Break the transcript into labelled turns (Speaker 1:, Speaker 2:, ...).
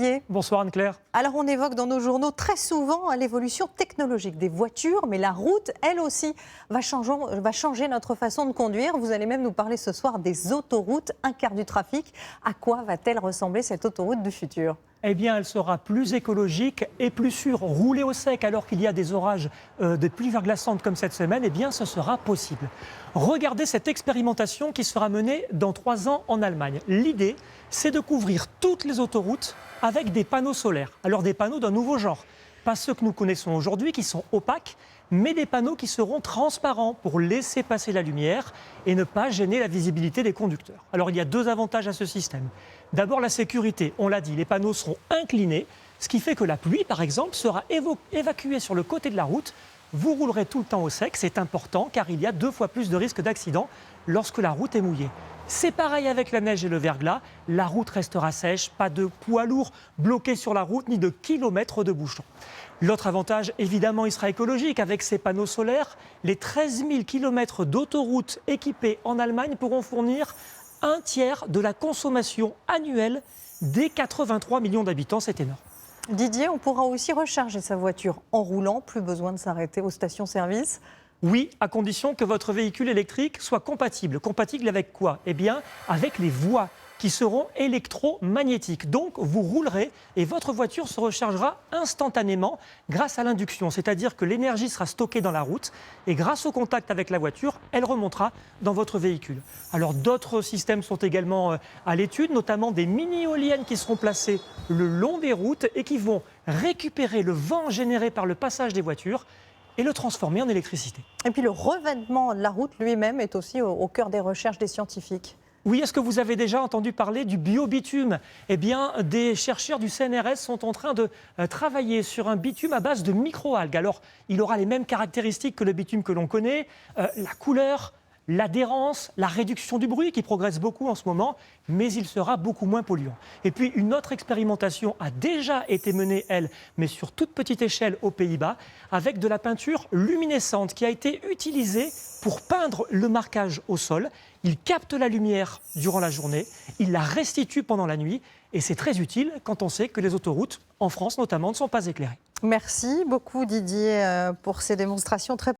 Speaker 1: Didier.
Speaker 2: Bonsoir Anne-Claire.
Speaker 1: Alors on évoque dans nos journaux très souvent l'évolution technologique des voitures, mais la route, elle aussi, va changer notre façon de conduire. Vous allez même nous parler ce soir des autoroutes, un quart du trafic. À quoi va-t-elle ressembler cette autoroute du futur ?
Speaker 2: Eh bien, elle sera plus écologique et plus sûre. Rouler au sec alors qu'il y a des orages de pluie verglaçante comme cette semaine, eh bien, ce sera possible. Regardez cette expérimentation qui sera menée dans 3 ans en Allemagne. L'idée, c'est de couvrir toutes les autoroutes avec des panneaux solaires. Alors, des panneaux d'un nouveau genre. Pas ceux que nous connaissons aujourd'hui, qui sont opaques, mais des panneaux qui seront transparents pour laisser passer la lumière et ne pas gêner la visibilité des conducteurs. Alors, il y a 2 avantages à ce système. D'abord, la sécurité. On l'a dit, les panneaux seront inclinés, ce qui fait que la pluie, par exemple, sera évacuée sur le côté de la route. Vous roulerez tout le temps au sec, c'est important, car il y a 2 fois plus de risques d'accident lorsque la route est mouillée. C'est pareil avec la neige et le verglas, la route restera sèche, pas de poids lourds bloqués sur la route, ni de kilomètres de bouchons. L'autre avantage, évidemment, il sera écologique. Avec ces panneaux solaires, les 13 000 kilomètres d'autoroutes équipées en Allemagne pourront fournir un tiers de la consommation annuelle des 83 millions d'habitants. C'est énorme.
Speaker 1: Didier, on pourra aussi recharger sa voiture en roulant, plus besoin de s'arrêter aux stations-service.
Speaker 2: Oui, à condition que votre véhicule électrique soit compatible. Compatible avec quoi ? Eh bien, avec les voies qui seront électromagnétiques. Donc, vous roulerez et votre voiture se rechargera instantanément grâce à l'induction. C'est-à-dire que l'énergie sera stockée dans la route et grâce au contact avec la voiture, elle remontera dans votre véhicule. Alors, d'autres systèmes sont également à l'étude, notamment des mini-éoliennes qui seront placées le long des routes et qui vont récupérer le vent généré par le passage des voitures et le transformer en électricité.
Speaker 1: Et puis le revêtement de la route lui-même est aussi au cœur des recherches des scientifiques.
Speaker 2: Oui, est-ce que vous avez déjà entendu parler du biobitume ? Eh bien, des chercheurs du CNRS sont en train de travailler sur un bitume à base de microalgues. Alors, il aura les mêmes caractéristiques que le bitume que l'on connaît, la couleur, l'adhérence, la réduction du bruit qui progresse beaucoup en ce moment, mais il sera beaucoup moins polluant. Et puis une autre expérimentation a déjà été menée, elle, mais sur toute petite échelle aux Pays-Bas, avec de la peinture luminescente qui a été utilisée pour peindre le marquage au sol. Il capte la lumière durant la journée, il la restitue pendant la nuit et c'est très utile quand on sait que les autoroutes, en France notamment, ne sont pas éclairées.
Speaker 1: Merci beaucoup Didier pour ces démonstrations très